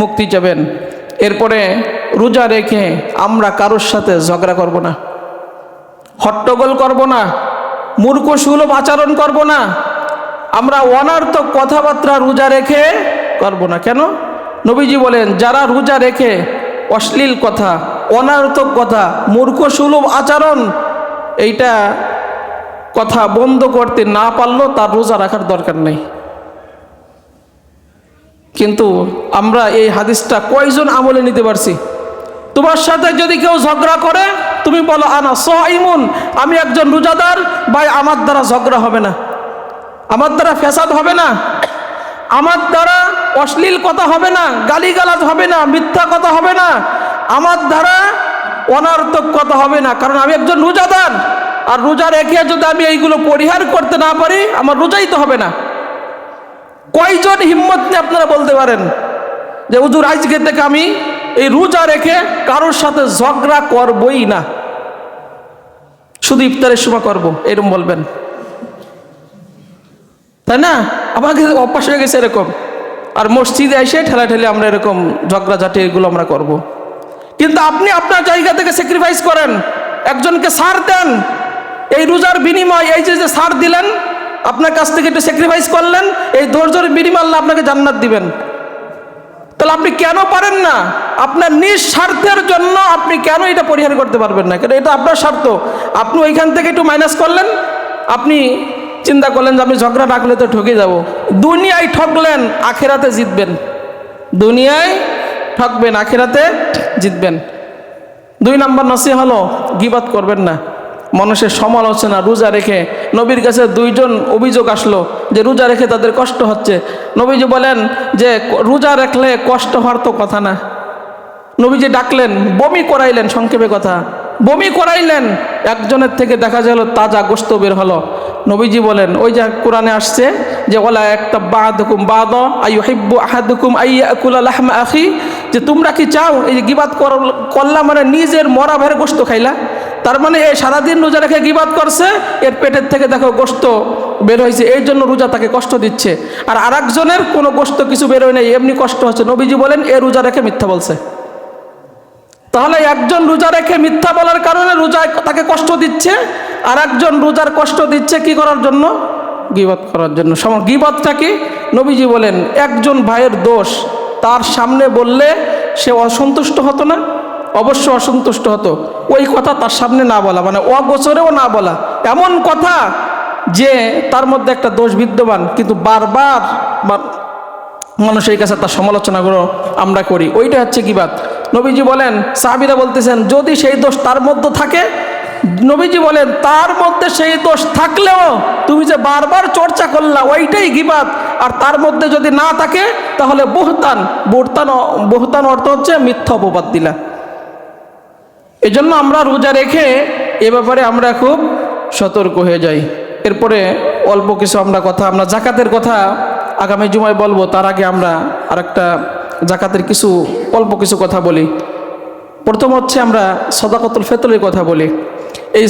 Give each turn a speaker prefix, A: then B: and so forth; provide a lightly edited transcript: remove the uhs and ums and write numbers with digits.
A: মুক্তি চাবেন। এরপরে রোজা রেখে আমরা কারোর সাথে ঝগড়া করব না, হট্টগোল করব না, মূর্খসুলভ আচরণ করব না, আমরা অনর্থক কথাবার্তা রোজা রেখে করব না। কেন? নবীজি বলেন যারা রোজা রেখে অশ্লীল কথা, অনর্থক কথা, মূর্খসুলভ আচরণ এইটা কথা বন্ধ করতে না পারলেও তার রোজা রাখার দরকার নেই। কিন্তু আমরা এই হাদিসটা কয়জন আমলে নিতে পারছি? তোমার সাথে যদি কেউ ঝগড়া করে তুমি বলো আনা সাইমুন, আমি একজন রোজাদার, ভাই আমার দ্বারা ঝগড়া হবে না, আমার দ্বারা ফ্যাসাদ হবে না, আমার দ্বারা অশ্লীল কথা হবে না, গালিগালাজ হবে না, মিথ্যা কথা হবে না, আমার দ্বারা অনর্থক কথা হবে না, কারণ আমি একজন রোজাদার। আর রোজা রেখে যদি আমি এইগুলো পরিহার করতে না পারি আমার রোজাই তো হবে না। কয়জন হিম্মত নিয়ে আপনারা বলতে পারেন যে হুজুর আজকে থেকে আমি এই রোজা রেখে কারোর সাথে ঝগড়া করবই না, শুধু ইফতারের সময় করব, এরকম বলবেন? তাই না? আমাকে অভ্যাস হয়ে গেছে এরকম। আর মসজিদে এসে ঠেলাঠেলি আমরা এরকম ঝগড়াঝাটি এগুলো আমরা করব। কিন্তু আপনি আপনার জায়গা থেকে স্যাক্রিফাইস করেন, একজনকে ছাড় দেন, এই রোজার বিনিময় এই যে ছাড় দিলেন, আপনার কাছ থেকে একটু স্যাক্রিফাইস করলেন, এই ধৈর্যের বিনিময় আল্লাহ আপনাকে জান্নাত দিবেন। তাহলে আপনি কেন পারেন না? আপনার নিজ স্বার্থের জন্য আপনি কেন এটা পরিহার করতে পারবেন না? কেন এটা আপনার স্বার্থ। আপনি ওইখান থেকে একটু মাইনাস করলেন, আপনি চিন্তা করলেন যে আমি ঝগড়া রাখলে তো ঠকে যাব। দুনিয়ায় ঠকলেন, আখেরাতে জিতবেন। দুনিয়ায় ঠকবেন, আখেরাতে জিতবেন। 2 নম্বর নসিহত হলো গীবত করবেন না, মানুষের সমালোচনা। রোজা রেখে নবীর কাছে 2 জন অভিযোগ আসলো যে রোজা রেখে তাদের কষ্ট হচ্ছে। নবীজি বলেন যে রোজা রাখলে কষ্ট হওয়ার তো কথা না। নবীজি ডাকলেন, বমি করাইলেন, সংক্ষেপে কথা বমি করাইলেন। একজনের থেকে দেখা গেল তাজা গোশত বের হলো। নবীজি বলেন ওই যে কোরআনে আসছে যে ওয়ালা একটা বাদুকুম বাদ আইয়ুহিব্বু আহাদুকুম আইয়াকুলা লাহমা আখি, যে তোমরা কি চাও এই যে গীবাত করলা মানে নিজের মরা ভাইয়ের গোশত খাইলা? তার মানে এই সারাদিন রোজা রেখে গীবাত করছে, এর পেটের থেকে দেখো গোশত বের হয়েছে, এই জন্য রোজা তাকে কষ্ট দিচ্ছে। আর আরেকজনের কোনো গোশত কিছু বের হয় নাই, এমনি কষ্ট হচ্ছে। নবীজি বলেন এ রোজা রেখে মিথ্যা বলছে। তাহলে একজন রোজা রেখে মিথ্যা বলার কারণে রোজায় তাকে কষ্ট দিচ্ছে, আর একজন রোজার কষ্ট দিচ্ছে কি করার জন্য? গীবত করার জন্য। গীবতটা কি? নবীজি বলেন একজন ভাইয়ের দোষ তার সামনে বললে সে অসন্তুষ্ট হতো না? অবশ্য অসন্তুষ্ট হতো। ওই কথা তার সামনে না বলা মানে অগোচরেও না বলা, এমন কথা যে তার মধ্যে একটা দোষ বিদ্যমান, কিন্তু বারবার মানুষের কাছে তার সমালোচনাগুলো আমরা করি, ওইটা হচ্ছে গীবত। নবীজি বলেন, সাহাবীরা বলতেছেন যদি সেই দোষ তার মধ্যে থাকে, নবীজি বলেন তার মধ্যে সেই দোষ থাকলেও তুমি যে বারবার চর্চা করলা ওইটাই গীবত। আর তার মধ্যে যদি না থাকে তাহলে বুহতান। বুহতান অর্থ হচ্ছে মিথ্যা অপবাদ দিলা। এজন্য আমরা রোজা রেখে এ ব্যাপারে আমরা খুব সতর্ক হয়ে যাই। এরপরে অল্প কিছু আমরা জাকাতের কথা আগামী জুমায় বলবো। তার আগে আমরা আরেকটা জাকাতের অল্প কিছু কথা বলি। প্রথম হচ্ছে আমরা সাদাকাতুল ফিতরের কথা বলি। এই